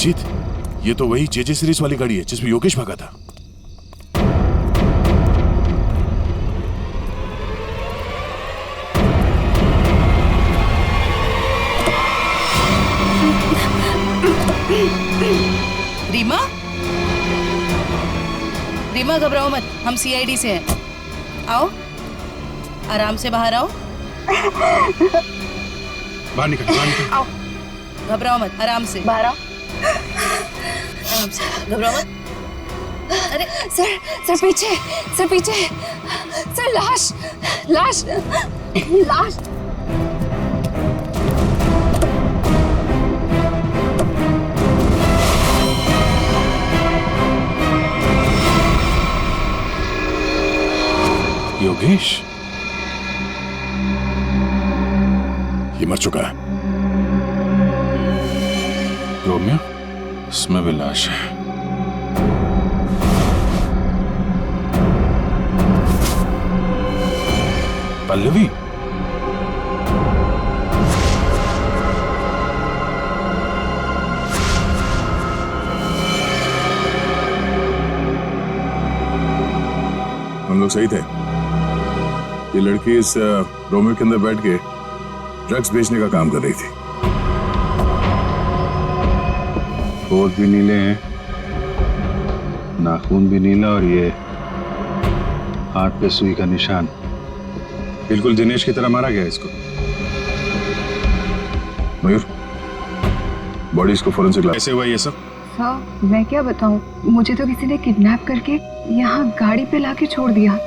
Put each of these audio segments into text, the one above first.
अभिजीत, ये तो वही जेजे सीरीज वाली गाड़ी है जिसमें योगेश भागा था। रीमा, रीमा घबराओ मत, हम सीआईडी से हैं। आओ, आराम से बाहर आओ। बाहर निकल, बाहर निकल। आओ, घबराओ मत, आराम से बाहर आओ। आराम से, घबराओ मत। अरे सर, सर पीछे, सर पीछे, सर लाश, लाश, लाश। योगेश, ये मर चुका है। रोमियो, इसमें भी लाश है। पल्लवी, हम लोग सही थे। ये लड़की इस रोमियो के अंदर बैठ के ड्रग्स बेचने का काम कर रही थी। होठ भी नीले हैं, नाखून भी नीला, और ये हाथ पे सुई का निशान। बिल्कुल दिनेश की तरह मारा गया इसको। मयूर, बॉडी इसको फोरेंसिक लैब। कैसे हुआ ये सब? सर मैं क्या बताऊं, मुझे तो किसी ने किडनैप करके यहाँ गाड़ी पे लाके छोड़ दिया।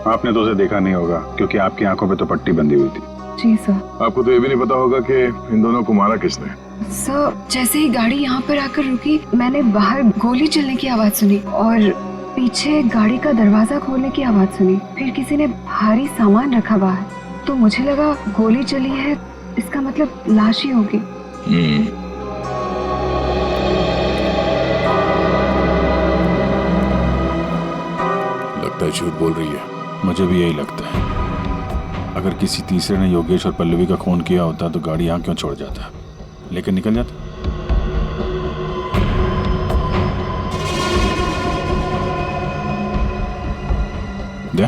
आपने तो उसे देखा नहीं होगा क्योंकि आपकी आंखों पे तो पट्टी बंधी हुई थी। जी सर। आपको तो ये भी नहीं पता होगा कि इन दोनों को मारा किसने। सर जैसे ही गाड़ी यहाँ पर आकर रुकी, मैंने बाहर गोली चलने की आवाज सुनी और पीछे गाड़ी का दरवाजा खोलने की आवाज सुनी। फिर किसी ने भारी सामान रखा बाहर, तो मुझे लगा गोली चली है, इसका मतलब लाश ही होगी। लगता है झूठ बोल रही है। मुझे भी यही लगता है। अगर किसी तीसरे ने योगेश और पल्लवी का खून किया होता तो गाड़ी यहाँ क्यों छोड़ जाता, लेकिन निकल जाता। दे,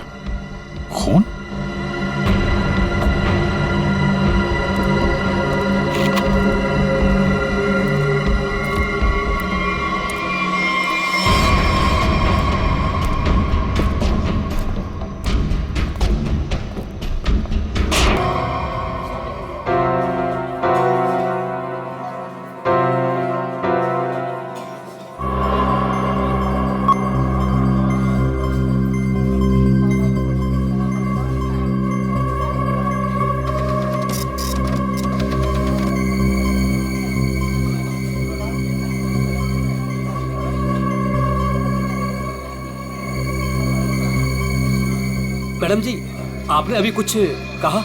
खून? मैडम जी, आपने अभी कुछ कहा?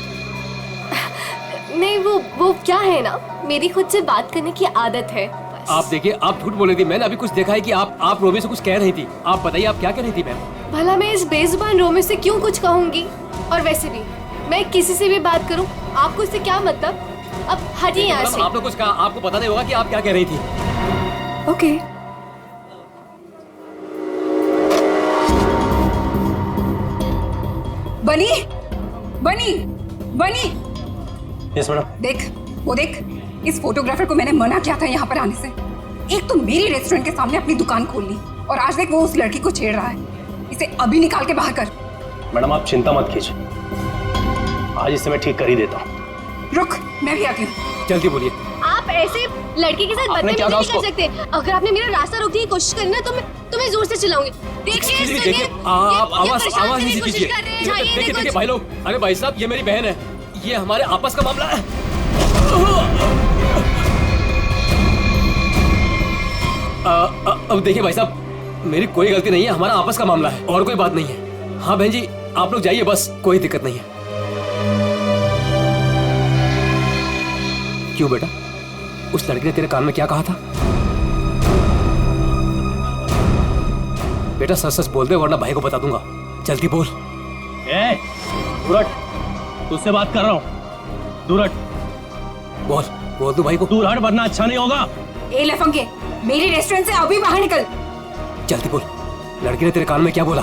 नहीं, वो क्या है ना, मेरी खुद से बात करने की आदत है। आप देखिए, आप झूठ बोल रही थी। मैंने अभी कुछ देखा है कि आप रोमियो से कुछ कह रही थी। आप बताइए, आप क्या कह रही थी मैम? भला मैं इस बेजुबान रोमियो से क्यों कुछ कहूँगी? और वैसे भी मैं किसी से भी बात करूँ, आपको इससे क्या मतलब? अब हटिए यहाँ से। आपने कुछ कहा, आपको पता नहीं होगा कि आप क्या कह रही थी। ओके। बनी, बनी, बनी। Yes madam. देख, वो देख, इस फोटोग्राफर को मैंने मना किया था यहाँ पर आने से। एक तो मेरी रेस्टोरेंट के सामने अपनी दुकान खोल ली, और आज देख वो उस लड़की को छेड़ रहा है। इसे अभी निकाल के बाहर कर। मैडम आप चिंता मत कीजिए, आज इसे मैं ठीक कर ही देता हूँ। रुक, मैं भी आती हूँ। जल्दी बोलिए। आप ऐसे लड़की के साथ बदतमीजी नहीं कर सकते। अगर आपने मेरा रास्ता रोकने की कोशिश करी ना, तो मैं तुम्हें जोर से चिल्लाऊंगी। देखिए, आप आवाज नहीं दीजिए। देखिए भाई लोग, अरे भाई साहब, ये मेरी बहन है, ये हमारे आपस का मामला है। अब देखिए भाई साहब, मेरी कोई गलती नहीं है, हमारा आपस का मामला है और कोई बात नहीं है। हाँ बहन जी, आप लोग जाइए बस, कोई दिक्कत नहीं है। क्यों बेटा, उस लड़की ने तेरे कान में क्या कहा था? बेटा सच सच बोल दे, वरना भाई को बता दूंगा। जल्दी बोल। दूर हट, तुझसे बात कर रहा हूँ। दूर हट। बोल बोल तू भाई को। दूर हट वरना अच्छा नहीं होगा। ए लफंगे, मेरी रेस्टोरेंट से अभी बाहर निकल। जल्दी बोल, लड़की ने तेरे कान में क्या बोला?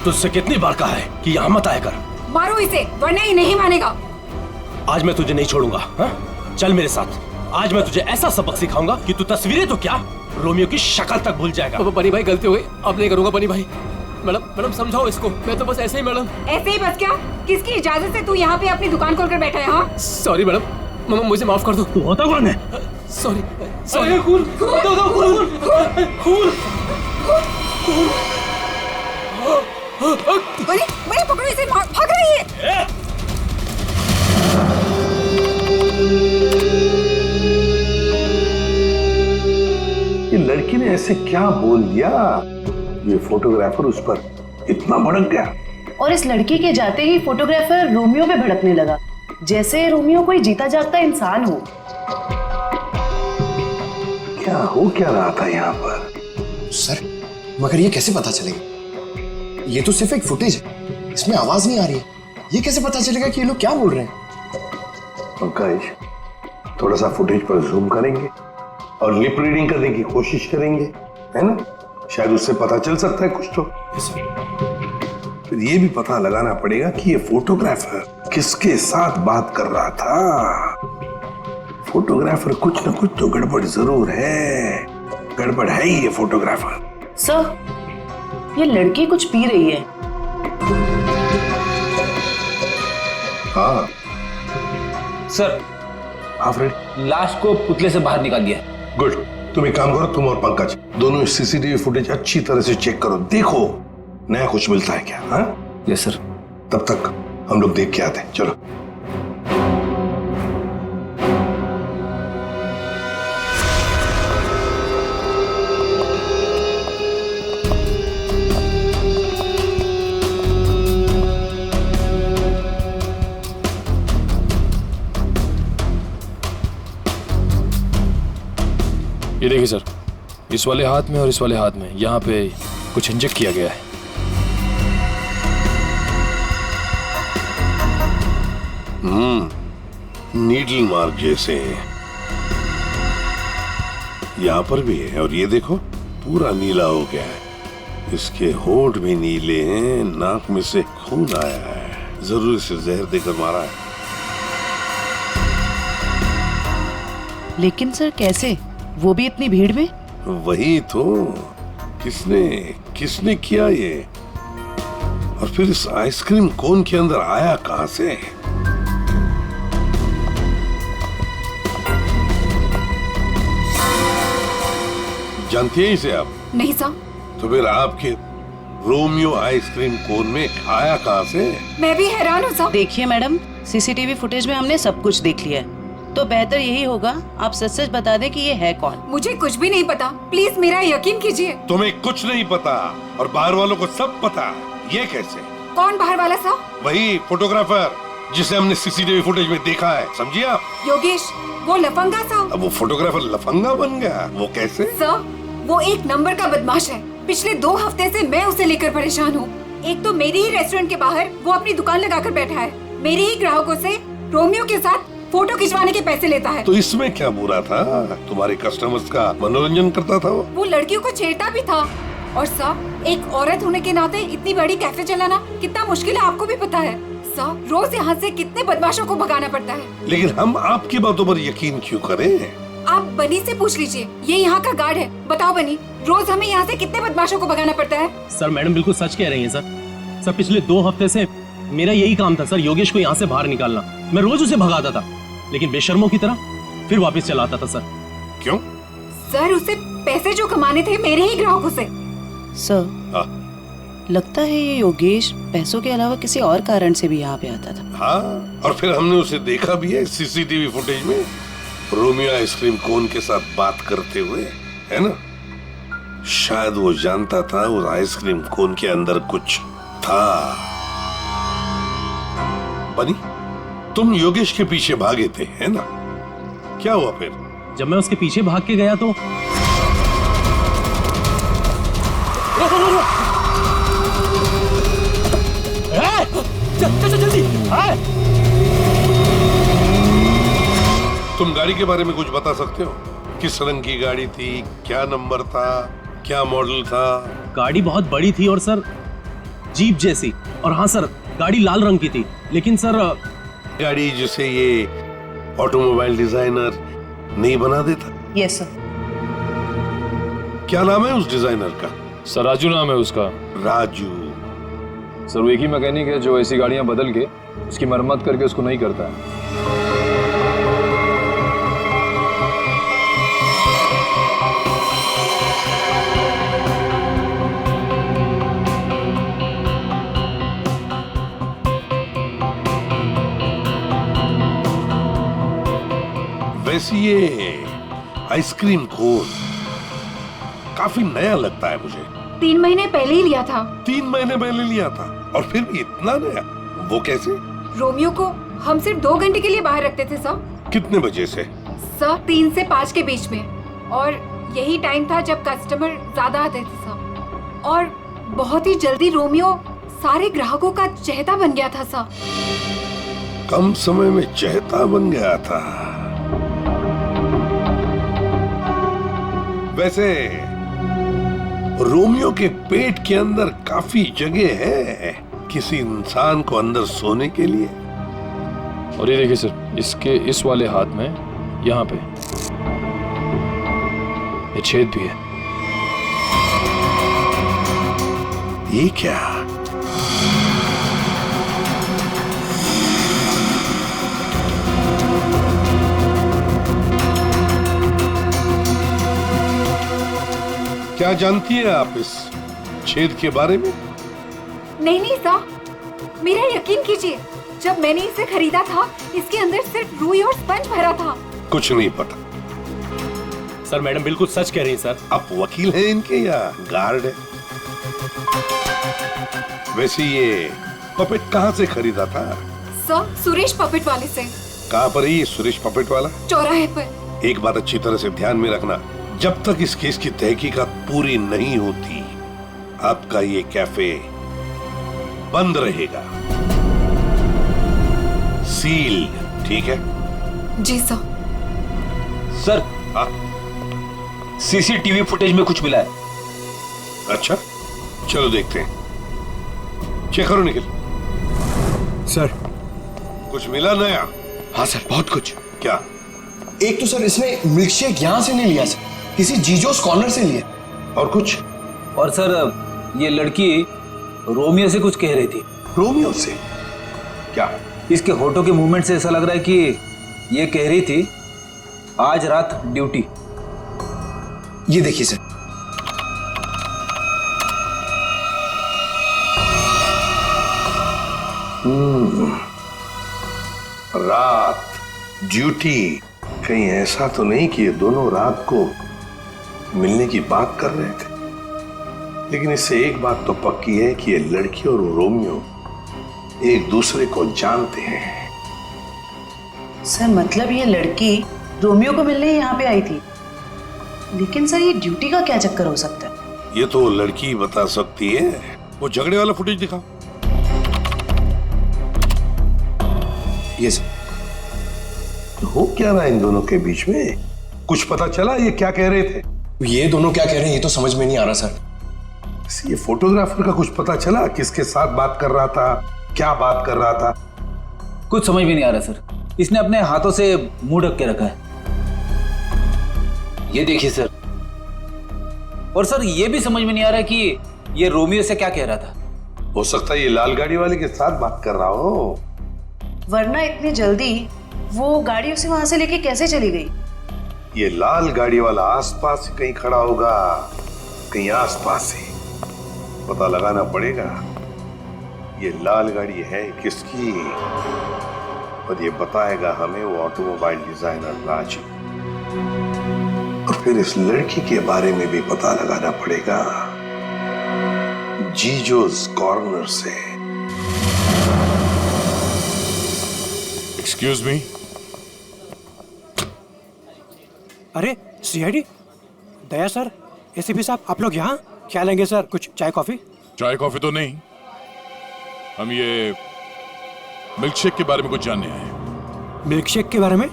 तुझसे कितनी बार कहा है कि यहाँ मत आया कर। मारो इसे, वरना ये नहीं मानेगा। आज मैं तुझे नहीं छोड़ूंगा। हाँ? चल मेरे साथ। आज मैं तुझे ऐसा सबक सिखाऊंगा कि तू तस्वीरें तो क्या, रोमियो की शक्ल तक भूल जाएगा। बनी भाई, गलती हो गई, अब नहीं करूंगा बनी भाई। मैडम समझाओ इसको, मैं तो बस ऐसे ही मैडम। ऐसे ही बस क्या? किसकी इजाजत से तू यहाँ पे अपनी दुकान खोलकर बैठा है? हाँ, सॉरी मैडम, मुझे माफ कर दो। तू होता कौन है? Sorry sorry. खून बनी बनी पकड़ो इसे, भाग रही है। ये लड़की ने ऐसे क्या बोल दिया, ये फोटोग्राफर उस पर इतना भड़क गया। और इस लड़की के जाते ही फोटोग्राफर रोमियो पे भड़कने लगा, जैसे रोमियो कोई जीता जागता इंसान हो। क्या हो क्या रहा था यहाँ पर? सर, मगर ये कैसे पता चलेगा? ये तो सिर्फ एक फुटेज है, इसमें आवाज नहीं आ रही है। ये कैसे पता चलेगा कि ये लोग क्या बोल रहे हैं? पंकज, थोड़ा सा फुटेज पर जूम करेंगे और लिप रीडिंग करने की कोशिश करेंगे, है ना? शायद उससे पता चल सकता है कुछ तो। फिर ये भी पता लगाना पड़ेगा कि ये फोटोग्राफर किसके साथ बात कर रहा था। फोटोग्राफर कुछ न कुछ तो गड़बड़ जरूर है। गड़बड़ है ही ये फोटोग्राफर। सर, ये लड़की कुछ पी रही है। हाँ सर, लाश को पुतले से बाहर निकाल दिया। गुड। तुम एक काम करो, तुम और पंकज दोनों सीसीटीवी फुटेज अच्छी तरह से चेक करो, देखो नया कुछ मिलता है क्या। हाँ यस सर। तब तक हम लोग देख के आते हैं, चलो। ये देखिए सर, इस वाले हाथ में और इस वाले हाथ में यहाँ पे कुछ इंजेक्ट किया गया है। नीडल मार्क जैसे यहाँ पर भी है, और ये देखो पूरा नीला हो गया है। इसके होंठ भी नीले हैं, नाक में से खून आया है। जरूर इसे जहर देकर मारा है। लेकिन सर कैसे, वो भी इतनी भीड़ में? वही तो, किसने किया ये? और फिर इस आइसक्रीम कोन के अंदर आया कहां से? जानती है इसे आप? नहीं सर। तो फिर आपके रोमियो आइसक्रीम कोन में आया कहां से? मैं भी हैरान हूँ सर। देखिए मैडम, सीसीटीवी फुटेज में हमने सब कुछ देख लिया है, तो बेहतर यही होगा आप सच सच बता दें कि ये है कौन। मुझे कुछ भी नहीं पता, प्लीज मेरा यकीन कीजिए। तुम्हें कुछ नहीं पता और बाहर वालों को सब पता, ये कैसे? कौन बाहर वाला सर? वही फोटोग्राफर जिसे हमने सीसीटीवी फुटेज में देखा है, समझिए आप? योगेश, वो लफंगा सर। अब वो फोटोग्राफर लफंगा बन गया, वो कैसे? सर, वो एक नंबर का बदमाश है। पिछले 2 हफ्ते से मैं उसे लेकर परेशान हूँ। एक तो मेरे ही रेस्टोरेंट के बाहर वो अपनी दुकान लगाकर बैठा है, मेरे ही ग्राहकों से रोमियो के साथ फोटो खिंचवाने के पैसे लेता है। तो इसमें क्या बुरा था? तुम्हारे कस्टमर्स का मनोरंजन करता था वो लड़कियों को छेड़ता भी था। और सर, एक औरत होने के नाते इतनी बड़ी कैफे चलाना कितना मुश्किल है, आपको भी पता है। सर, रोज यहाँ से कितने बदमाशों को भगाना पड़ता है। लेकिन हम आपकी बातों पर यकीन क्यों करें? आप बनी से पूछ लीजिए, ये यहाँ का गार्ड है। बताओ बनी, रोज हमें यहाँ से कितने बदमाशों को भगाना पड़ता है? सर मैडम बिल्कुल सच कह रही हैं सर। पिछले 2 हफ्ते से मेरा यही काम था सर, योगेश को यहाँ से बाहर निकालना। मैं रोज उसे भगाता था, लेकिन बेशर्मों की तरह फिर वापस चलाता था सर। क्यों? सर, उसे पैसे जो कमाने थे मेरे ही ग्राहकों से। सर, लगता है ये योगेश पैसों के अलावा किसी और कारण से भी यहाँ पे आता था। हाँ, और फिर हमने उसे देखा भी है सीसीटीवी फुटेज में, रोमियो आइसक्रीम कोन के साथ बात करते हुए, है ना? शायद वो जानता था उस आइसक्रीम कोन के अंदर कुछ था। बनी, तुम योगेश के पीछे भागे थे, है ना? क्या हुआ फिर? जब मैं उसके पीछे भाग के गया तो चल जल्दी। तुम गाड़ी के बारे में कुछ बता सकते हो? किस रंग की गाड़ी थी, क्या नंबर था, क्या मॉडल था? गाड़ी बहुत बड़ी थी और सर जीप जैसी। और हाँ सर, गाड़ी लाल रंग की थी। लेकिन सर गाड़ी जिसे ये ऑटोमोबाइल डिजाइनर नहीं बना देता? Yes sir. क्या नाम है उस डिजाइनर का? सर राजू नाम है उसका। राजू। सर वो एक ही मैकेनिक है जो ऐसी गाड़ियां बदल के उसकी मरम्मत करके उसको नहीं करता है। वैसे ये आइसक्रीम कोन काफी नया लगता है मुझे। 3 महीने पहले ही लिया था। 3 महीने पहले लिया था और फिर भी इतना नया? वो कैसे? रोमियो को हम सिर्फ 2 घंटे के लिए बाहर रखते थे सर। कितने बजे से? सर 3 से 5 के बीच में, और यही टाइम था जब कस्टमर ज्यादा आते थे सर। और बहुत ही जल्दी रोमियो सारे ग्राहकों का चहेता बन गया था सर। कम समय में चहेता बन गया था। वैसे रोमियो के पेट के अंदर काफी जगह है किसी इंसान को अंदर सोने के लिए। और ये देखिए सर, इसके इस वाले हाथ में यहाँ पे ये छेद भी है। ये क्या? क्या जानती है आप इस छेद के बारे में? नहीं सर, मेरा यकीन कीजिए, जब मैंने इसे खरीदा था इसके अंदर सिर्फ रुई और स्पंज भरा था। कुछ नहीं पता। सर मैडम बिल्कुल सच कह रही हैं सर। आप वकील हैं इनके या गार्ड है? वैसे ये पपेट कहाँ से खरीदा था? सर सुरेश पपेट वाले से। कहाँ पर है ये सुरेश पपेट वाला? चौराहे पर। एक बात अच्छी तरह से ध्यान में रखना, जब तक इस केस की तहकीकात पूरी नहीं होती आपका ये कैफे बंद रहेगा, सील। ठीक है? जी सर। सर सीसीटीवी फुटेज में कुछ मिला है। अच्छा, चलो देखते हैं। चेक करो निखिल। सर कुछ मिला नया? हाँ सर, बहुत कुछ। क्या? एक तो सर इसने मिल्क शेक यहाँ से नहीं लिया सर, किसी जीजोस कॉर्नर से लिया। और कुछ? और सर ये लड़की रोमियो से कुछ कह रही थी। रोमियो से? क्या? इसके होठों के मूवमेंट से ऐसा लग रहा है कि ये कह रही थी आज रात ड्यूटी। ये देखिए सर। रात ड्यूटी। कहीं ऐसा तो नहीं कि ये दोनों रात को मिलने की बात कर रहे थे? लेकिन इससे एक बात तो पक्की है कि ये लड़की और रोमियो एक दूसरे को जानते हैं। सर मतलब ये लड़की रोमियो को मिलने यहाँ पे आई थी, लेकिन सर ये ड्यूटी का क्या चक्कर हो सकता है? ये तो लड़की बता सकती है। वो झगड़े वाला फुटेज दिखाओ। ये सर। तो हो क्या रहा इन दोनों के बीच में? कुछ पता चला ये क्या कह रहे थे? ये दोनों क्या कह रहे हैं ये तो समझ में नहीं आ रहा सर। ये फोटोग्राफर का कुछ पता चला? किसके साथ बात कर रहा था, क्या बात कर रहा था? कुछ समझ में नहीं आ रहा सर। इसने अपने हाथों से मुंह ढक के रखा है। ये देखिए सर। और सर ये भी समझ में नहीं आ रहा कि ये रोमियो से क्या कह रहा था। हो सकता है ये लाल गाड़ी वाले के साथ बात कर रहा हो। वरना इतनी जल्दी वो गाड़ी उसे वहां से लेके कैसे चली गई? ये लाल गाड़ी वाला आसपास ही कहीं खड़ा होगा, कहीं आसपास ही। पता लगाना पड़ेगा ये लाल गाड़ी है किसकी, और ये बताएगा हमें वो ऑटोमोबाइल डिजाइनर राजू। और फिर इस लड़की के बारे में भी पता लगाना पड़ेगा जीजोस कॉर्नर से। Excuse me. अरे सीआईडी दया सर, एसीपी साहब, आप लोग यहाँ क्या लेंगे सर? कुछ चाय कॉफी? चाय कॉफी तो नहीं, हम ये मिल्क शेक के बारे में कुछ जानने आए हैं। मिल्क शेक के बारे में?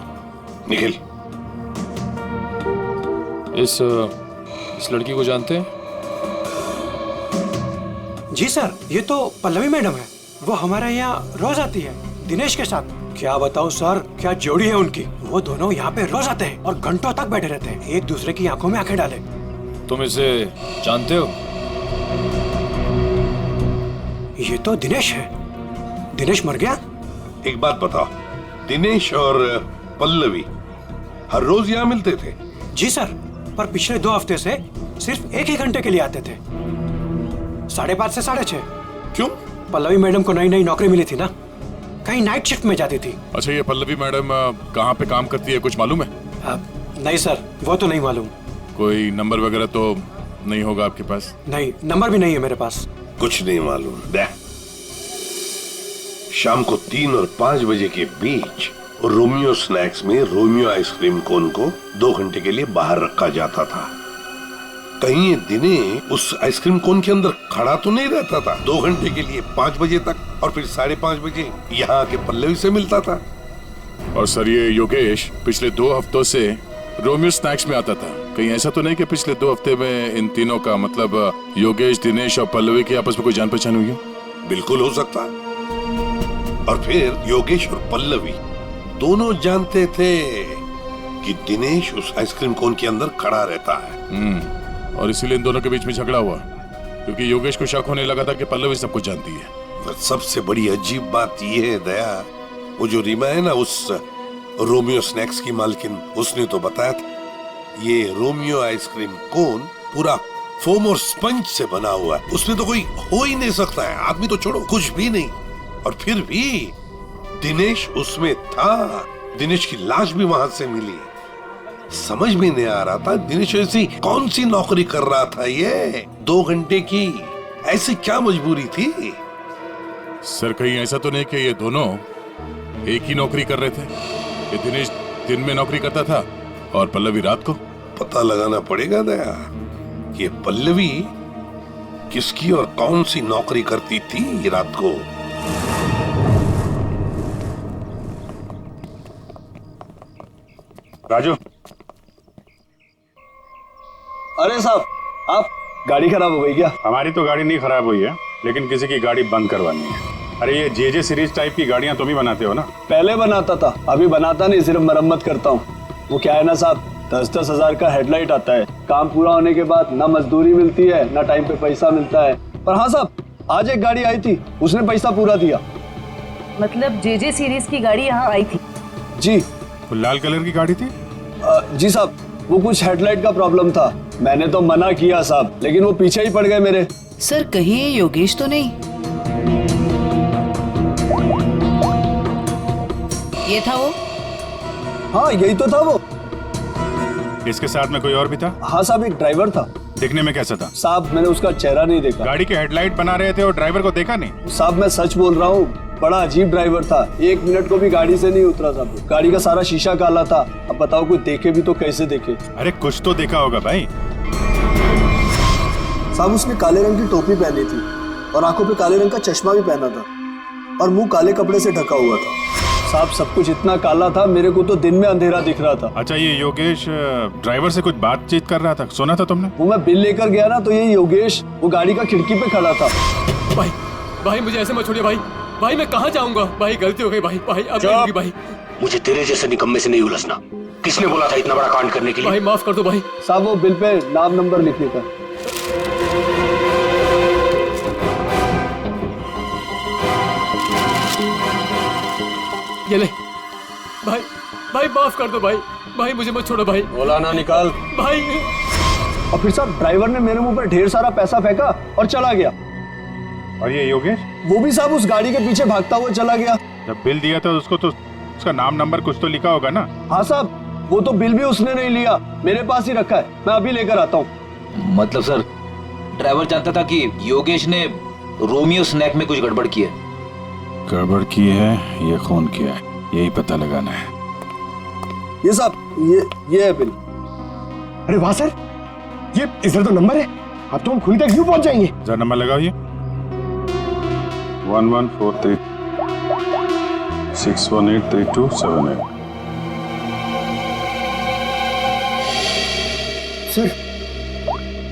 निखिल, इस लड़की को जानते हैं? जी सर, ये तो पल्लवी मैडम है। वो हमारे यहाँ रोज आती है दिनेश के साथ। क्या बताऊँ सर, क्या जोड़ी है उनकी। वो दोनों यहाँ पे रोज आते हैं और घंटों तक बैठे रहते हैं, एक दूसरे की आंखों में आंखें डाले। तुम इसे जानते हो? ये तो दिनेश है। दिनेश मर गया? एक बात बताओ, दिनेश और पल्लवी हर रोज यहाँ मिलते थे? जी सर, पर पिछले 2 हफ्ते से सिर्फ 1 ही घंटे के लिए आते थे, 5:30 से 6:30। क्यों? पल्लवी मैडम को नई नई नौकरी मिली थी ना, कहीं नाइट शिफ्ट में जाती थी। अच्छा, ये पल्लवी मैडम कहाँ पे काम करती है, कुछ मालूम है? नहीं सर, वो तो नहीं मालूम। कोई नंबर वगैरह तो नहीं होगा आपके पास? नहीं, नंबर भी नहीं है मेरे पास। कुछ नहीं मालूम। देख, शाम को 3 और 5 बजे के बीच रोमियो स्नैक्स में रोमियो आइसक्रीम कोन को 2 घंटे के लिए बाहर रखा जाता था। कहीं ये दिनेश उस आइसक्रीम कोन के अंदर खड़ा तो नहीं रहता था 2 घंटे के लिए 5 बजे तक, और फिर 5:30 बजे यहाँ आके पल्लवी से मिलता था। और सर, ये योगेश पिछले 2 हफ्तों से रोमियो स्नैक्स में आता था। कहीं ऐसा तो नहीं कि पिछले 2 हफ्ते में इन तीनों का, मतलब योगेश, दिनेश और पल्लवी की आपस में कोई जान पहचान हुई हो? बिल्कुल हो सकता है। और फिर योगेश और पल्लवी दोनों जानते थे कि दिनेश उस आइसक्रीम कोन के अंदर खड़ा रहता है। और इसीलिए इन दोनों के बीच में झगड़ा हुआ, क्योंकि योगेश को शक होने लगा था कि पल्लवी सब कुछ जानती है। पर सबसे बड़ी अजीब बात यह है दया, वो जो रीमा है ना, उस रोमियो स्नैक्स की मालकिन, उसने तो बताया था ये रोमियो आइसक्रीम कोन पूरा फोम और स्पंज से बना हुआ है, उसमें तो कोई हो ही नहीं सकता है, आदमी तो छोड़ो, कुछ भी नहीं। और फिर भी दिनेश उसमें था, दिनेश की लाश भी वहां से मिली। समझ में नहीं आ रहा था दिनेश ऐसी कौन सी नौकरी कर रहा था, ये 2 घंटे की ऐसी क्या मजबूरी थी? सर, कहीं ऐसा तो नहीं कि ये दोनों एक ही नौकरी कर रहे थे? ये दिनेश दिन में नौकरी करता था और पल्लवी रात को? पता लगाना पड़ेगा दया कि पल्लवी किसकी और कौन सी नौकरी करती थी रात को। राजू। अरे साहब, आप, गाड़ी खराब हो गई क्या? हमारी तो गाड़ी नहीं खराब हुई है, लेकिन किसी की गाड़ी बंद करवानी है। अरे ये जे सीरीज टाइप की गाड़ियां तुम ही बनाते हो ना? पहले बनाता था, अभी बनाता नहीं, सिर्फ मरम्मत करता हूँ। वो क्या है ना साहब, 10-10 हजार का हेडलाइट आता है, काम पूरा होने के बाद ना मजदूरी मिलती है ना टाइम पे पैसा मिलता है। पर हाँ साहब, आज एक गाड़ी आई थी, उसने पैसा पूरा दिया। मतलब जे सीरीज की गाड़ी यहाँ आई थी? जी। वो लाल कलर की गाड़ी थी? जी साहब, वो कुछ हेडलाइट का प्रॉब्लम था, मैंने तो मना किया साहब, लेकिन वो पीछे ही पड़ गए मेरे। सर, कहीं ये योगेश तो नहीं? ये था वो? हाँ, यही तो था वो। इसके साथ में कोई और भी था? हाँ साहब, एक ड्राइवर था। दिखने में कैसा था? साहब, मैंने उसका चेहरा नहीं देखा। गाड़ी के हेडलाइट बना रहे थे और ड्राइवर को देखा नहीं? साहब, मैं सच बोल रहा हूँ, बड़ा अजीब ड्राइवर था, 1 मिनट को भी गाड़ी से नहीं उतरा साहब। गाड़ी का सारा शीशा काला था। अब बताओ, कोई देखे भी तो कैसे देखे? अरे कुछ तो देखा होगा भाई। साहब, उसने काले रंग की टोपी पहनी थी और आंखों पे काले रंग का चश्मा भी पहना था और मुंह काले कपड़े से ढका हुआ था। साहब, सब कुछ इतना काला था, मेरे को तो दिन में अंधेरा दिख रहा था। अच्छा, ये योगेश ड्राइवर से कुछ बातचीत कर रहा था, सुना था तुमने? वो मैं बिल लेकर गया ना, तो ये योगेश वो गाड़ी का खिड़की पे खड़ा था। भाई मुझे ऐसे मत छोड़िए भाई मैं कहाँ जाऊंगा? भाई गलती हो गई भाई अब नहीं होगी भाई। मुझे तेरे जैसे निकम्मे से नहीं उलझना। किसने बोला था इतना बड़ा कांड करने के लिए? भाई माफ कर दो भाई। साहब, वो बिल पे नाम नंबर लिखने का। ये ले भाई माफ कर दो भाई मुझे मत छोड़ो भाई। बोला ना, निकाल भाई। और फिर साहब, ड्राइवर ने मेरे मुंह पर ढेर सारा पैसा फेंका और चला गया। और ये योगेश? वो भी साहब उस गाड़ी के पीछे भागता हुआ चला गया। जब बिल दिया था उसको तो उसका नाम नंबर कुछ तो लिखा होगा ना? हाँ साहब, वो तो बिल भी उसने नहीं लिया, मेरे पास ही रखा है, मैं अभी लेकर आता हूँ। मतलब सर, ड्राइवर जानता था कि योगेश ने रोमियो स्नैक में कुछ गड़बड़ की है? गड़बड़ की है या खून किया है, यही पता लगाना है। ये साहब, ये है बिल। अरे वाह सर, ये इधर तो नंबर है, अब तो हम खुद तक यूं पहुंच जाएंगे। जरा नंबर लगाओ, ये 1143 6183278। सर,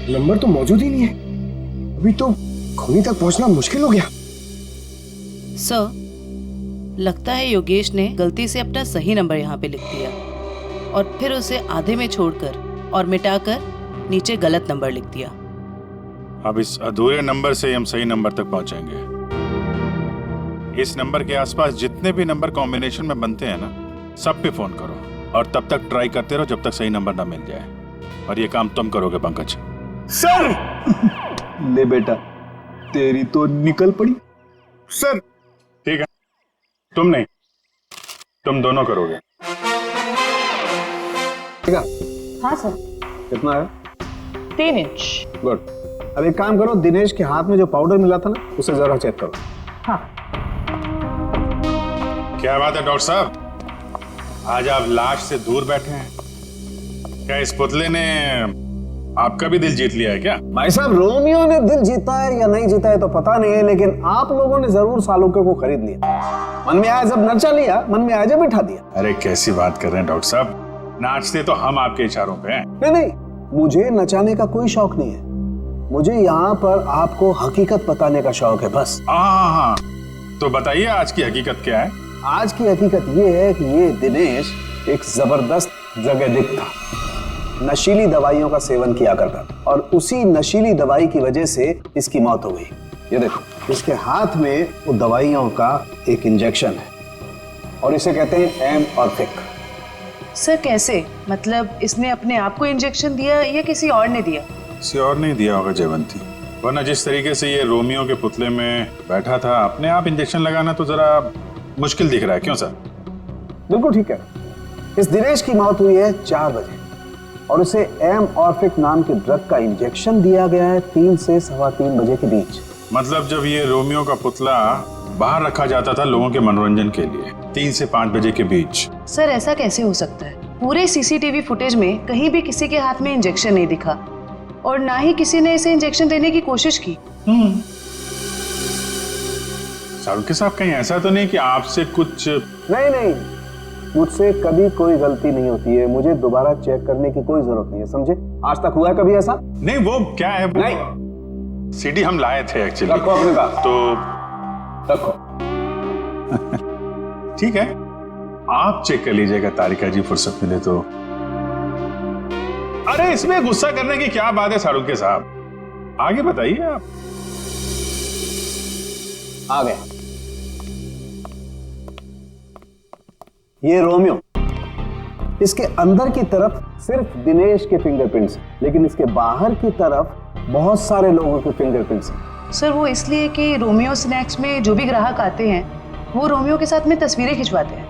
नंबर तो मौजूद ही नहीं है। अभी तो खूनी तक पहुंचना मुश्किल हो गया। सर, लगता है योगेश ने गलती से अपना सही नंबर यहाँ पे लिख दिया और फिर उसे आधे में छोड़कर और मिटाकर नीचे गलत नंबर लिख दिया। अब इस अधूरे नंबर से हम सही नंबर तक पहुंचेंगे। इस नंबर के आसपास जितने भी नंबर कॉम्बिनेशन में बनते हैं ना, सब पे फोन करो और तब तक ट्राई करते रहो जब तक सही नंबर ना मिल जाए। और ये काम तुम करोगे पंकज। सर ले बेटा, तेरी तो निकल पड़ी। सर ठीक है, तुम नहीं, तुम दोनों करोगे। ठीक है? हाँ सर। कितना है? 3 इंच। गुड। अब एक काम करो, दिनेश के हाथ में जो पाउडर मिला था ना, उसे जरा चेक करो। हाँ। क्या बात है डॉक्टर साहब, आज आप लाश से दूर बैठे हैं। क्या इस पुतले ने आपका भी दिल जीत लिया है क्या? भाई साहब, रोमियो ने दिल जीता है या नहीं जीता है तो पता नहीं है, लेकिन आप लोगों ने जरूर सालुके को खरीद लिया। मन में आया जब नचा लिया, मन में आया जब बिठा दिया। अरे कैसी बात कर रहे हैं डॉक्टर साहब, नाचते तो हम आपके इशारों पे हैं। नहीं नहीं, मुझे नचाने का कोई शौक नहीं है, मुझे यहाँ पर आपको हकीकत बताने का शौक है बस। हाँ, तो बताइए आज की हकीकत क्या है? आज की हकीकत ये है कि ये दिनेश एक जबरदस्त ड्रग एडिक्ट था, नशीली दवाइयों का सेवन किया करता था और उसी नशीली दवाई की वजह से इसकी मौत हो गई। ये देखो, इसके हाथ में वो दवाइयों का एक इंजेक्शन है और इसे कहते हैं एमऑर्फिक। सर कैसे? मतलब इसने अपने आप को इंजेक्शन दिया या किसी और ने दिया? किसी और नहीं दिया होगा जयवंती, वरना जिस तरीके से ये रोमियो के पुतले में बैठा था, अपने आप इंजेक्शन लगाना तो जरा मुश्किल दिख रहा है। क्यों सर? बिल्कुल ठीक है। इस दिनेश की मौत हुई है 4 बजे और उसे एमऑर्फिक नाम के ड्रग का इंजेक्शन दिया गया है 3 से 3:15 बजे के बीच। मतलब जब ये रोमियो का पुतला बाहर रखा जाता था लोगों के मनोरंजन के लिए, 3 से 5 बजे के बीच। सर ऐसा कैसे हो सकता है? पूरे सीसीटीवी फुटेज में कहीं भी किसी के हाथ में इंजेक्शन नहीं दिखा और ना ही किसी ने इसे इंजेक्शन देने की कोशिश की। सारुके साहब, कहीं ऐसा तो नहीं कि आपसे कुछ? नहीं, मुझसे कभी कोई गलती नहीं होती है, मुझे दोबारा चेक करने की कोई जरूरत नहीं है, समझे? आज तक हुआ है कभी ऐसा? नहीं, वो क्या है? नहीं, सीडी हम लाए थे एक्चुअली। रखो अपने पास। तो रखो। ठीक है, आप चेक कर लीजिएगा तारिका जी, फुर्सत मिले तो। अरे इसमें गुस्सा करने की क्या बात है सारुके साहब, आगे बताइए आप। आ गया ये रोमियो, इसके अंदर की तरफ सिर्फ दिनेश के फिंगरप्रिंट्स, लेकिन इसके बाहर की तरफ बहुत सारे लोगों के फिंगरप्रिंट्स हैं। सर वो इसलिए कि रोमियो स्नैक्स में जो भी ग्राहक आते हैं वो रोमियो के साथ में तस्वीरें खिंचवाते हैं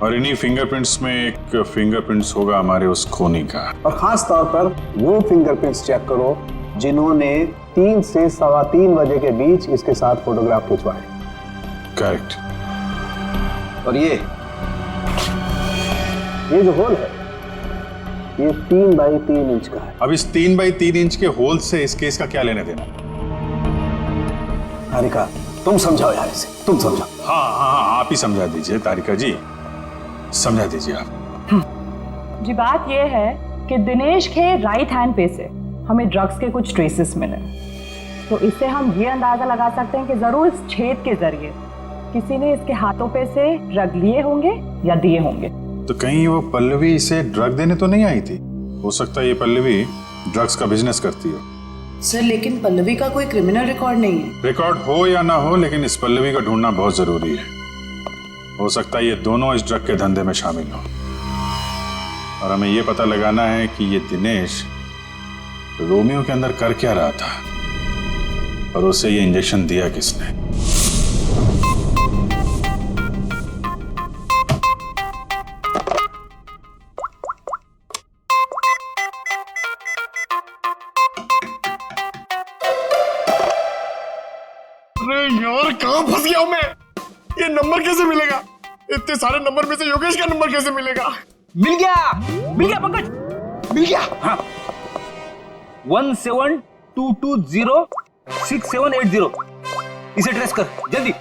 और इन्हीं फिंगरप्रिंट्स में एक फिंगरप्रिंट्स होगा हमारे उस खूनी का। और खास तौर पर वो फिंगरप्रिंट्स चेक करो जिन्होंने 3 से 3:15 बजे के बीच इसके साथ फोटोग्राफ खिंचवाए। करेक्ट। और ये जो होल है ये 3 बाई 3 इंच का है। अब इस 3 बाई 3 इंच के होल से इस केस का क्या लेने देना? तारिका तुम समझाओ यार इसे, तुम समझाओ। हाँ, आप ही समझा दीजिए तारिका जी, समझा दीजिए आप। जी बात यह है कि दिनेश के राइट हैंड पे से हमें ड्रग्स के कुछ ट्रेसेस मिले, तो इससे हम ये अंदाजा लगा सकते हैं कि जरूर इस छेद के जरिए किसी ने इसके हाथों पे से ड्रग लिए होंगे या दिए होंगे। तो कहीं वो पल्लवी इसे ड्रग देने तो नहीं आई थी? हो सकता है ये पल्लवी ड्रग्स का बिजनेस करती हो। सर लेकिन पल्लवी का कोई क्रिमिनल रिकॉर्ड नहीं है। रिकॉर्ड हो या ना हो, लेकिन इस पल्लवी का ढूंढना बहुत जरूरी है। हो सकता है ये दोनों इस ड्रग के धंधे में शामिल हो और हमें ये पता लगाना है कि ये दिनेश रोमियो के अंदर कर क्या रहा था और उसे ये इंजेक्शन दिया किसने। अरे यार कहाँ फंस गया हूं मैं? ये नंबर कैसे मिलेगा? इतने सारे नंबर में से योगेश का नंबर कैसे मिलेगा? मिल गया पंकज, मिल गया। हाँ 17220670, इसे ट्रेस कर जल्दी।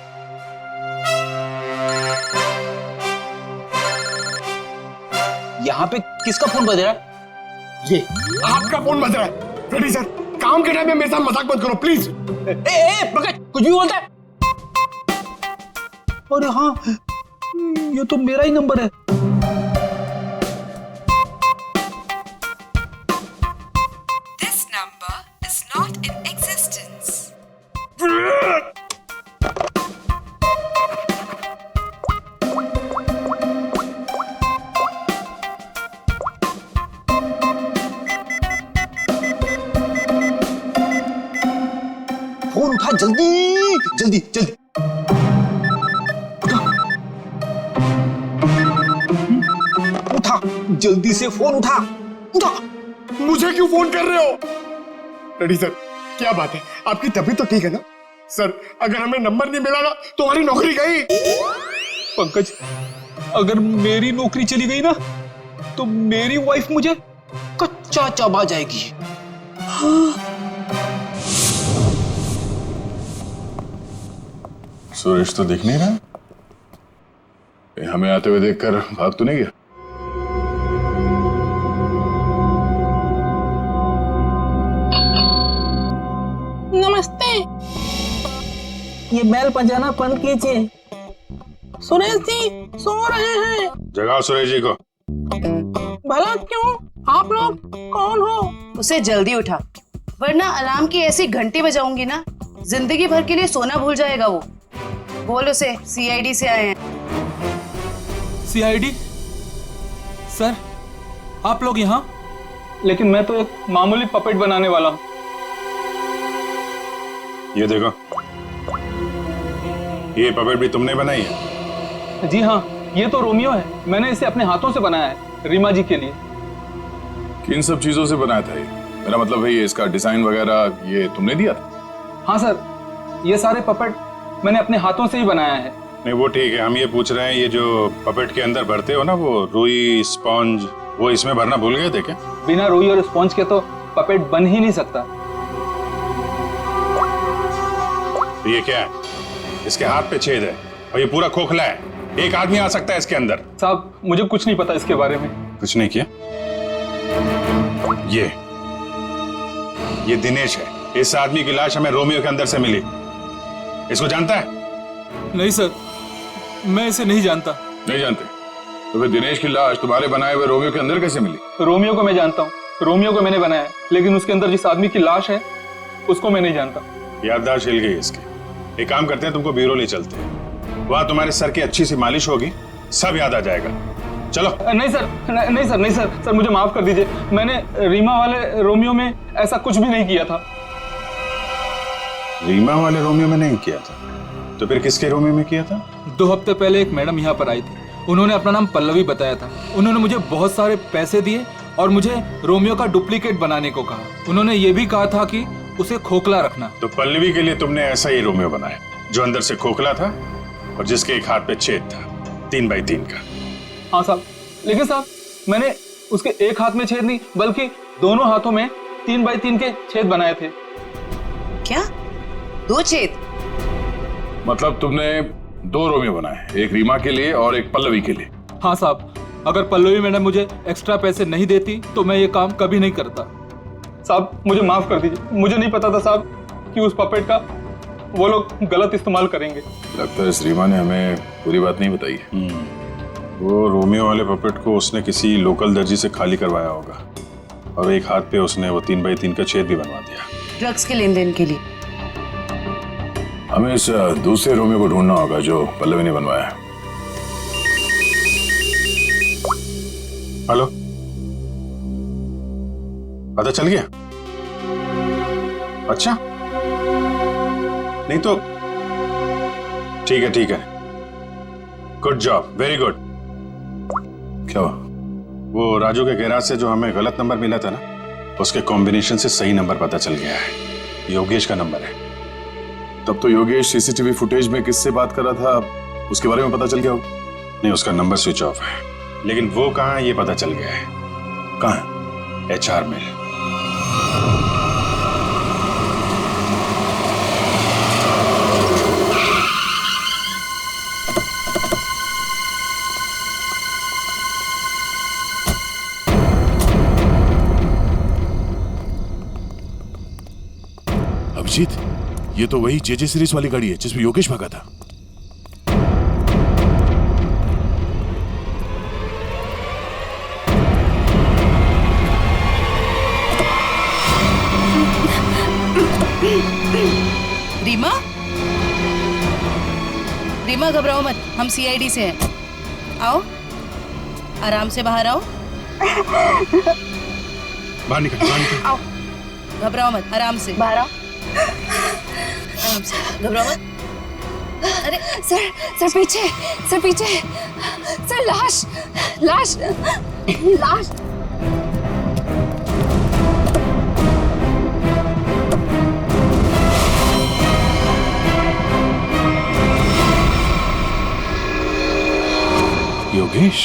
यहाँ पे किसका फोन बज रहा है? ये आपका फोन बज रहा है। रेडी सर, काम के टाइम में मेरे साथ मजाक मत करो प्लीज। ए पंकज, कुछ भी बोलता है। अरे हाँ, ये तो मेरा ही नंबर है। This number is not in existence. Phone उठा जल्दी जल्दी जल्दी। उठा जल्दी से फोन उठा उठा। मुझे क्यों फोन कर रहे हो? रेडी सर, क्या बात है, आपकी तबीयत तो ठीक है ना? सर अगर हमें नंबर नहीं मिला ना तो हमारी नौकरी गई। पंकज, अगर मेरी नौकरी चली गई ना तो मेरी वाइफ मुझे कच्चा चबा जाएगी। सुरेश तो दिख नहीं रहा। ये हमें आते हुए देखकर भाग तो नहीं गया? नमस्ते, ये बैल बजाना बंद कीजिए। सुरेश जी सो रहे हैं। जगाओ सुरेश जी को। भला क्यों? आप लोग कौन हो? उसे जल्दी उठा, वरना अलार्म की ऐसी घंटी बजाऊंगी ना, जिंदगी भर के लिए सोना भूल जाएगा वो। बोल उसे सीआईडी से आए हैं। सीआईडी? सर आप लोग यहाँ? लेकिन मैं तो एक मामूली पपेट बनाने वाला हूँ। ये देखो, ये पपेट भी तुमने बनाई है? जी हाँ, ये तो रोमियो है। मैंने इसे अपने हाथों से बनाया है, रीमा जी के लिए। किन सब चीजों से बनाया था ये? मेरा मतलब है ये इसका डिजाइन वगैरह ये तुमने दिया था? हाँ सर, ये सारे पपेट मैंने अपने हाथों से ही बनाया है। नहीं वो ठीक है, हम ये पूछ रहे हैं ये जो पपेट के अंदर भरते हो ना, वो रुई स्पॉन्ज, वो इसमें भरना भूल गए थे क्या? बिना रुई और स्पॉन्ज के तो पपेट बन ही नहीं सकता। तो ये क्या है? इसके हाथ पे छेद है और ये पूरा खोखला है, एक आदमी आ सकता है इसके अंदर। साहब मुझे कुछ नहीं पता इसके बारे में। कुछ नहीं किया? ये दिनेश है। इस आदमी की लाश हमें रोमियो के अंदर से मिली। इसको जानता है? नहीं सर, मैं इसे नहीं जानता। नहीं जानते? तो फिर दिनेश की लाश तुम्हारे बनाए हुए रोमियो के अंदर कैसे मिली? रोमियो को मैं जानता हूँ, रोमियो को मैंने बनाया, लेकिन उसके अंदर जिस आदमी की लाश है उसको मैं नहीं जानता। याददाश्त हिल गई इसकी। एक काम करते हैं, तुमको ब्यूरो ले चलते हैं, वहां तुम्हारे सर की अच्छी सी मालिश होगी, सब याद आ जाएगा। चलो। नहीं सर, नहीं सर, नहीं सर, सर मुझे माफ कर दीजिए। मैंने रीमा वाले रोमियो में ऐसा कुछ भी नहीं किया था। रीमा वाले रोमियो में नहीं किया था? तो फिर किसके रोमियो में किया था? 2 हफ्ते पहले एक मैडम यहाँ पर आई थी। उन्होंने अपना नाम पल्लवी बताया था। उन्होंने मुझे बहुत सारे पैसे दिए और मुझे रोमियो का डुप्लीकेट बनाने को कहा। उन्होंने ये भी कहा था कि उसे खोखला रखना। तो पल्लवी के लिए तुमने ऐसा ही रोमियो बनाया जो अंदर से खोखला था और जिसके एक हाथ पे छेद था, 3 बाई 3 का। हाँ साहब, लेकिन साहब मैंने उसके एक हाथ में छेद नहीं बल्कि दोनों हाथों में 3 बाई 3 के छेद बनाए थे। क्या? 2 छेद? मतलब तुमने 2 रोमियो बनाए, एक रीमा के लिए और एक पल्लवी के लिए? हाँ साहब, अगर पल्लवी मैडम मुझे एक्स्ट्रा पैसे नहीं देती तो मैं ये काम कभी नहीं करता। साहब मुझे माफ कर दीजिए, मुझे नहीं पता था साहब कि उस पपेट का वो लोग गलत इस्तेमाल करेंगे। लगता है इस रीमा ने हमें पूरी बात नहीं बताई है। वो रोमियो वाले पपेट को उसने किसी लोकल दर्जी से खाली करवाया होगा और एक हाथ पे उसने वो 3 बाई 3 का छेद भी बनवा दिया। ड्रग्स के लेन देन के लिए। हमें इस दूसरे रोमियो को ढूंढना होगा जो पल्लवी ने बनवाया है। हेलो, पता चल गया? अच्छा, नहीं तो ठीक है, ठीक है, गुड जॉब, वेरी गुड। क्या हुआ? वो राजू के गैराज से जो हमें गलत नंबर मिला था ना, उसके कॉम्बिनेशन से सही नंबर पता चल गया है। योगेश का नंबर है। तब तो योगेश सीसीटीवी फुटेज में किससे बात कर रहा था उसके बारे में पता चल गया होगा? नहीं, उसका नंबर स्विच ऑफ है, लेकिन वो कहाँ है ये पता चल गया है। कहाँ है? HR मिल। अभिजीत, ये तो वही जेजे सीरीज वाली गाड़ी है जिसमें योगेश भागा था। रीमा, रीमा घबराओ मत, हम सीआईडी से हैं। आओ, आराम से बाहर आओ। बाहर निकल, बाहर निकल। आओ, घबराओ मत, आराम से बाहर आओ। आराम से, घबराओ मत। अरे सर, सर पीछे, सर पीछे, सर लाश, लाश, लाश। योगेश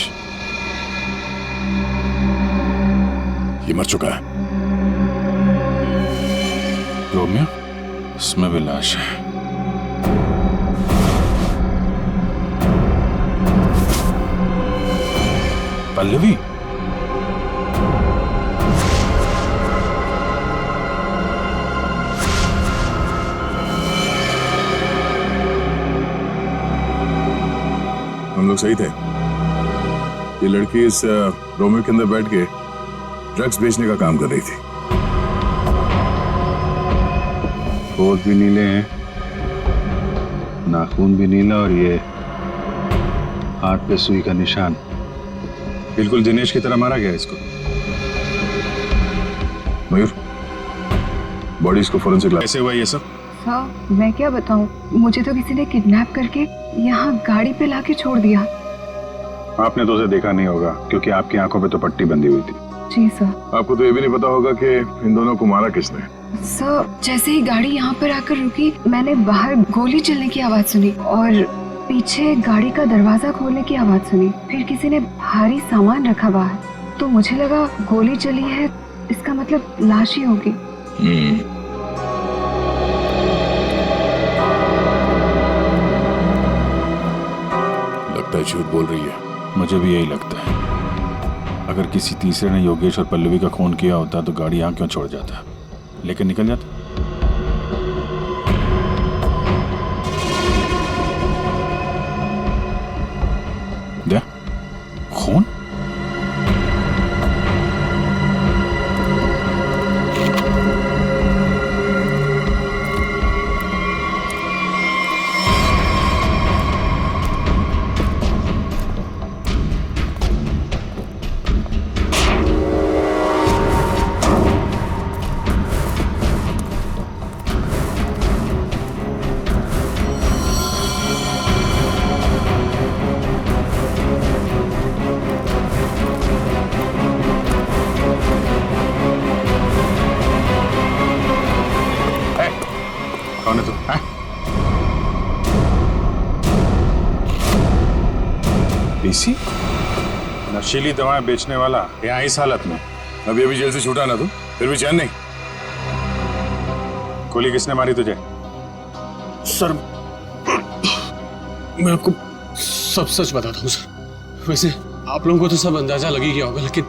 ये मर चुका है। रोमियो, इसमें भी लाश है। पल्लवी, हम लोग सही थे। ये लड़की इस रोमियो के अंदर बैठ के ड्रग्स बेचने का काम कर रही थी। होठ भी नीले हैं, नाखून भी नीला, और ये हाथ पे सुई का निशान। बिल्कुल दिनेश की तरह मारा गया इसको। मयूर, बॉडी इसको फोरेंसिक लैब। कैसे हुआ ये सब? सर मैं क्या बताऊं, मुझे तो किसी ने किडनैप करके यहाँ गाड़ी पे लाके छोड़ दिया। आपने तो उसे देखा नहीं होगा क्योंकि आपकी आंखों पे तो पट्टी बंधी हुई थी। जी सर। आपको तो ये भी नहीं पता होगा कि इन दोनों को मारा किसने। सर जैसे ही गाड़ी यहाँ पर आकर रुकी, मैंने बाहर गोली चलने की आवाज सुनी और पीछे गाड़ी का दरवाजा खोलने की आवाज सुनी। फिर किसी ने भारी सामान रखा बाहर, तो मुझे लगा गोली चली है, इसका मतलब लाश ही होगी। लगता है झूठ बोल रही है। मुझे भी यही लगता है। अगर किसी तीसरे ने योगेश और पल्लवी का खून किया होता तो गाड़ी यहाँ क्यों छोड़ जाता, लेकिन निकल जाता। दे, खून? कौन है तू? पीसी? नशीली दवाएं बेचने वाला यहाँ इस हालत में? अभी अभी जेल से छूटा ना तू, फिर भी चैन नहीं। गोली किसने मारी तुझे? सर मैं आपको सब सच बताता हूँ सर। वैसे आप लोगों को तो सब अंदाजा लग ही गया होगा, लेकिन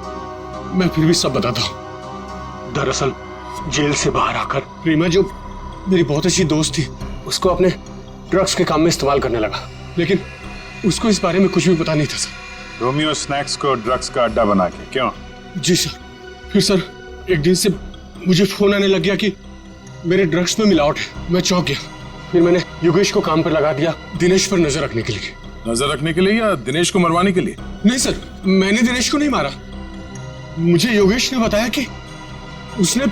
मैं फिर भी सब बताता हूँ। दरअसल जेल से बाहर आकर रीमा, जो मेरी बहुत अच्छी दोस्त थी, उसको अपने ड्रग्स के काम में इस्तेमाल करने लगा, लेकिन उसको इस बारे में कुछ भी पता नहीं था सर। रोमियो स्नैक्स को ड्रग्स का अड्डा बना के? क्यों? जी सर। फिर सर एक दिन से मुझे फोन आने लग गया कि मेरे ड्रग्स में मिलावट है। मैं चौंक गया। फिर मैंने योगेश को काम पर लगा दिया, दिनेश पर नजर रखने के लिए। नजर रखने के लिए या दिनेश को मरवाने के लिए? नहीं सर, मैंने दिनेश को नहीं मारा। मुझे योगेश ने बताया कि उसने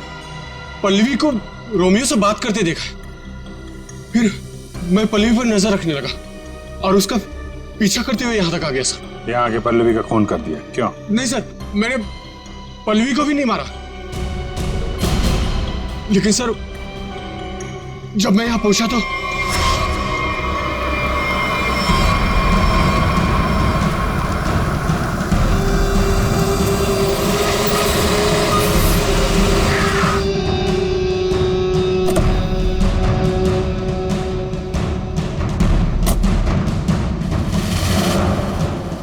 पल्लवी को रोमियो से बात करते देखा। फिर मैं पल्लवी पर नजर रखने लगा और उसका पीछा करते हुए यहाँ तक आ गया सर। यहाँ आके पल्लवी का खून कर दिया? क्यों? नहीं सर, मैंने पल्लवी को भी नहीं मारा, लेकिन सर जब मैं यहाँ पहुंचा तो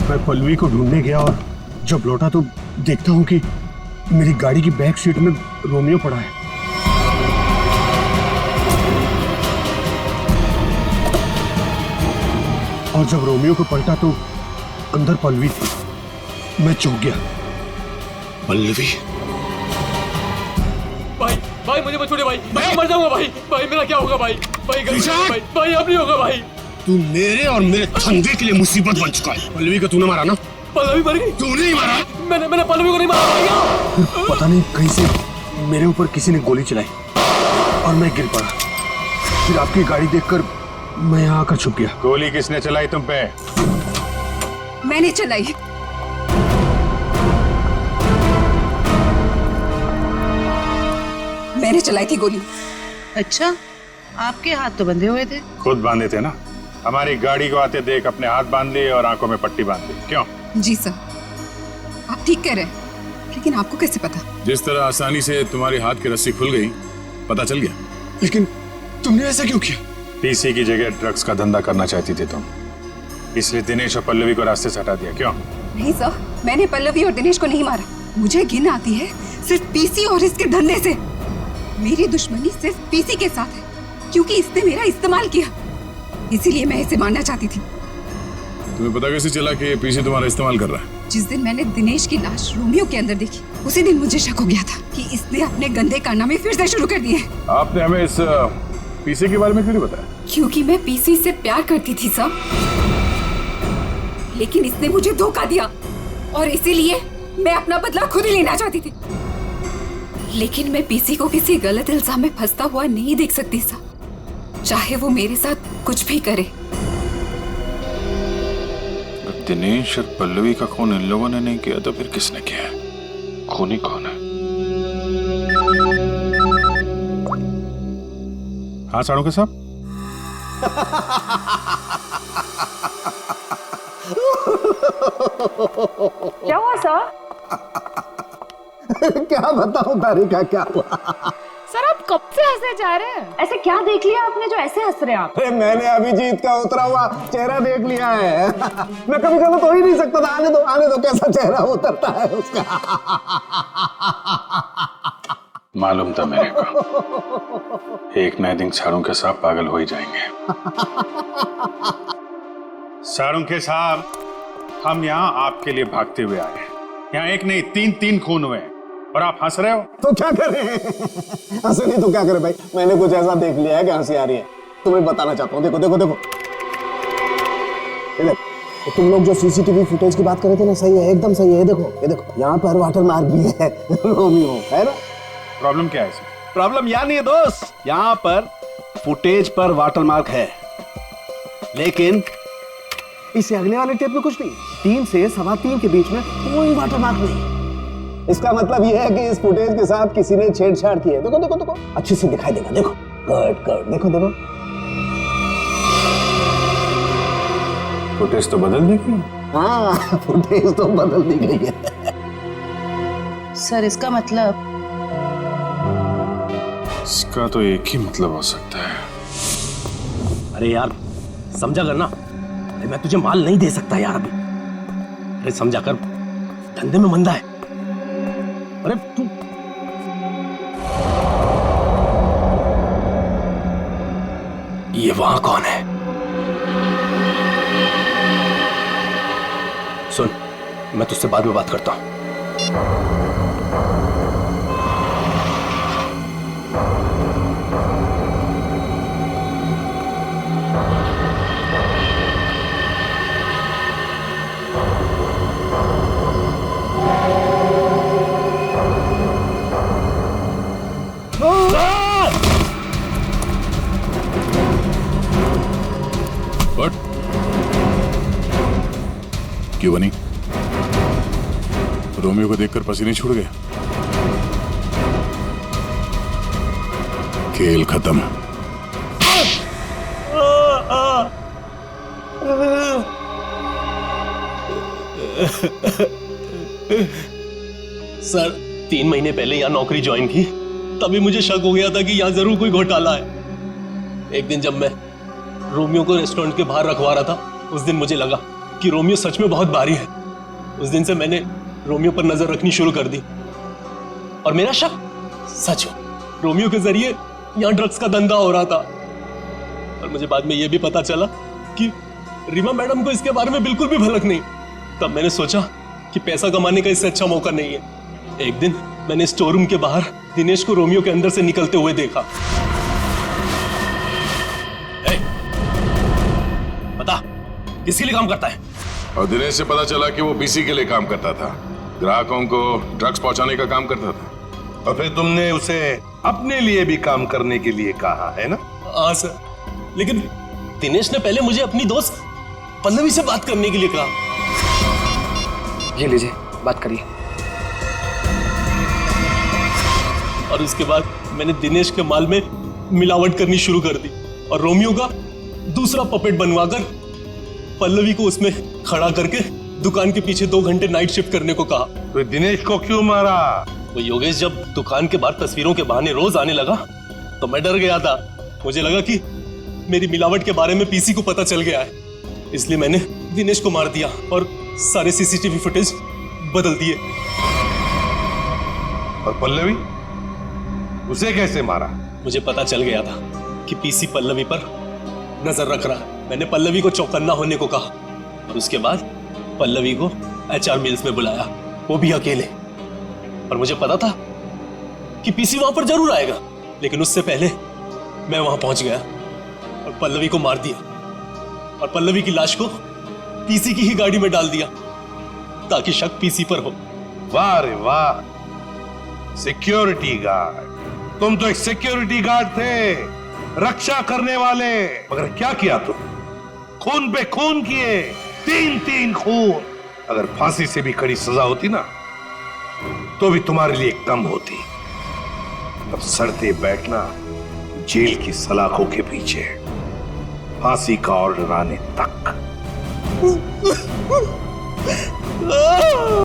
मैं पल्लवी को ढूंढने गया और जब लौटा तो देखता हूं कि मेरी गाड़ी की बैक सीट में रोमियो पड़ा है। और जब रोमियो को पलटा तो अंदर पल्लवी थी। मैं चौंक गया। पल्लवी? भाई भाई मुझे मत छोड़िए भाई, मैं मर जाऊंगा भाई, भाई मेरा क्या होगा भाई, भाई भाई भाई अब नहीं होगा भाई। तू मेरे और मेरे धंधे के लिए मुसीबत बन चुका है। पल्लवी को तूने मारा ना? पल्लवी मर गई? तूने ही मारा? मैंने पल्लवी को नहीं मारा। पता नहीं कहीं से मेरे ऊपर किसी ने गोली चलाई और मैं गिर पड़ा। फिर आपकी गाड़ी देखकर मैं यहाँ आकर छुप गया। गोली किसने चलाई तुम पे? मैंने चलाई। मैंने चलाई थी गोली। अच्छा, आपके हाथ तो बंधे हुए थे। खुद बांधे थे ना। हमारी गाड़ी को आते देख अपने हाथ बांध लिए और आंखों में पट्टी बांध ली। क्यों? जी सर, आप ठीक कह रहे हैं, लेकिन आपको कैसे पता? जिस तरह आसानी से तुम्हारी हाथ की रस्सी खुल गई, पता चल गया। लेकिन तुमने ऐसा क्यों किया? पीसी की जगह ड्रग्स का धंधा करना चाहती थी तुम, इसलिए दिनेश और पल्लवी को रास्ते से हटा दिया। क्यों? नहीं सर, मैंने पल्लवी और दिनेश को नहीं मारा। मुझे घिन आती है सिर्फ पीसी और इसके धंधे से। मेरी दुश्मनी सिर्फ पीसी के साथ है, क्योंकि इसने मेरा इस्तेमाल किया, इसीलिए मैं इसे मारना चाहती थी। तुम्हें पता कैसे चला कि पीसी तुम्हारा इस्तेमाल कर रहा है? जिस दिन मैंने दिनेश की लाश रोमियो के अंदर देखी, उसी दिन मुझे शक हो गया था कि इसने अपने गंदे कारनामे फिर से शुरू कर दिए। आपने हमें इस पीसी के बारे में क्यों नहीं बताया? क्योंकि मैं पीसी से प्यार करती थी सब, लेकिन इसने मुझे धोखा दिया और इसीलिए मैं अपना बदला खुद ही लेना चाहती थी। लेकिन मैं पीसी को किसी गलत इल्जाम में फंसता हुआ नहीं देख सकती सा, चाहे वो मेरे साथ कुछ भी करे। दिनेश और पल्लवी का खून इन लोगों ने नहीं किया तो फिर किसने किया है? खूनी कौन है? हाँ साड़ू साहब। क्या हुआ सर? क्या बताऊं तारिका, क्या हुआ? सर आप कब से हंसे जा रहे हैं? ऐसे क्या देख लिया आपने जो ऐसे हंस रहे हैं आप? अरे मैंने अभिजीत का उतरा हुआ चेहरा देख लिया है। मैं कभी गलत हो ही नहीं सकता था। आने दो कैसा चेहरा उतरता है उसका। मालूम था मेरे को, एक नए दिन साड़ू साहब पागल हो ही जाएंगे। साड़ू साहब, हम यहाँ आपके लिए भागते हुए आए हैं। यहाँ एक नहीं तीन खून हुए हैं और आप हंस रहे हो। तो क्या करें? हंसे नहीं तो क्या करें भाई? मैंने कुछ ऐसा देख लिया है कि हंसी आ रही है। तुम्हें बताना चाहता हूँ। देखो देखो देखो, तो तुम लोग जो सीसीटीवी फुटेज की बात कर रहे थे ना, सही है, एकदम सही है। ये देखो यहाँ पर वाटर मार्क भी है, रोमियो है ना। प्रॉब्लम क्या है? प्रॉब्लम यहाँ नहीं है दोस्त, यहाँ पर फुटेज पर वाटर मार्क है, लेकिन इससे अगले वाले टेप में कुछ नहीं। 3 से 3:15 के बीच में कोई वाटर मार्क नहीं। इसका मतलब यह है कि इस फुटेज के साथ किसी ने छेड़छाड़ की है। देखो देखो देखो, अच्छे से दिखाई देगा। देखो कट देखो देखो, फुटेज तो बदल दी गई। हाँ, फुटेज तो बदल दी गई है। सर इसका मतलब? इसका तो एक ही मतलब हो सकता है। अरे यार समझा कर ना, मैं तुझे माल नहीं दे सकता यार अभी। अरे समझा कर, धंधे में मंदा है। अरे तू ये वहां कौन है? सुन, मैं तुझसे बाद में बात करता हूं। क्यों बनी? रोमियो को देखकर पसीने छूट गए। खेल खत्म। सर 3 महीने पहले यहाँ नौकरी ज्वाइन की, तभी मुझे शक हो गया था कि यहाँ जरूर कोई घोटाला है। एक दिन जब मैं रोमियो को रेस्टोरेंट के बाहर रखवा रहा था, उस दिन मुझे लगा कि रोमियो सच में बहुत भारी है। उस दिन से मैंने रोमियो पर नजर रखनी शुरू कर दी और मेरा शक सच हो। रोमियो के जरिए यहाँ ड्रग्स का धंधा हो रहा था और मुझे बाद में यह भी पता चला कि रीमा मैडम को इसके बारे में बिल्कुल भी भनक नहीं। तब मैंने सोचा कि पैसा कमाने का इससे अच्छा मौका नहीं है। एक दिन मैंने स्टोर रूम के बाहर दिनेश को रोमियो के अंदर से निकलते हुए देखा। बता किसके लिए काम करता है? और दिनेश से पता चला कि वो पीसी के लिए काम करता था, ग्राहकों को ड्रग्स पहुंचाने का काम करता था। और फिर तुमने उसे अपने लिए भी काम करने के लिए कहा है ना? हाँ सर, लेकिन दिनेश ने पहले मुझे अपनी दोस्त पल्लवी से बात करने के लिए कहा। ये लीजिए, बात करिए। और उसके बाद मैंने दिनेश के माल में मिलावट करनी शुरू कर दी और रोमियो का दूसरा पपेट बनवाकर पल्लवी को उसमें खड़ा करके दुकान के पीछे 2 घंटे नाइट शिफ्ट करने को कहा। तो दिनेश को क्यों मारा? वो योगेश जब दुकान के बाहर तस्वीरों के बहाने रोज आने लगा तो मैं डर गया था। मुझे लगा कि मेरी मिलावट के बारे में पीसी को पता चल गया है, इसलिए मैंने दिनेश को मार दिया और सारे सीसीटीवी फुटेज बदल दिए। और पल्लवी, उसे कैसे मारा? मुझे पता चल गया था कि पीसी पल्लवी पर नजर रख रहा है। मैंने पल्लवी को चौकन्ना होने को कहा और उसके बाद पल्लवी को HR मिल्स में बुलाया, वो भी अकेले। और मुझे पता था कि पीसी वहां पर जरूर आएगा, लेकिन उससे पहले मैं वहां पहुंच गया और पल्लवी को मार दिया और पल्लवी की लाश को पीसी की ही गाड़ी में डाल दिया ताकि शक पीसी पर हो। वाह रे वाह, सिक्योरिटी गार्ड! तुम तो एक सिक्योरिटी गार्ड थे, रक्षा करने वाले। मगर क्या किया तुम? खून पे खून किए, 3 खून। अगर फांसी से भी कड़ी सजा होती ना तो भी तुम्हारे लिए कम होती। अब सड़ते बैठना जेल की सलाखों के पीछे, फांसी का ऑर्डर आने तक।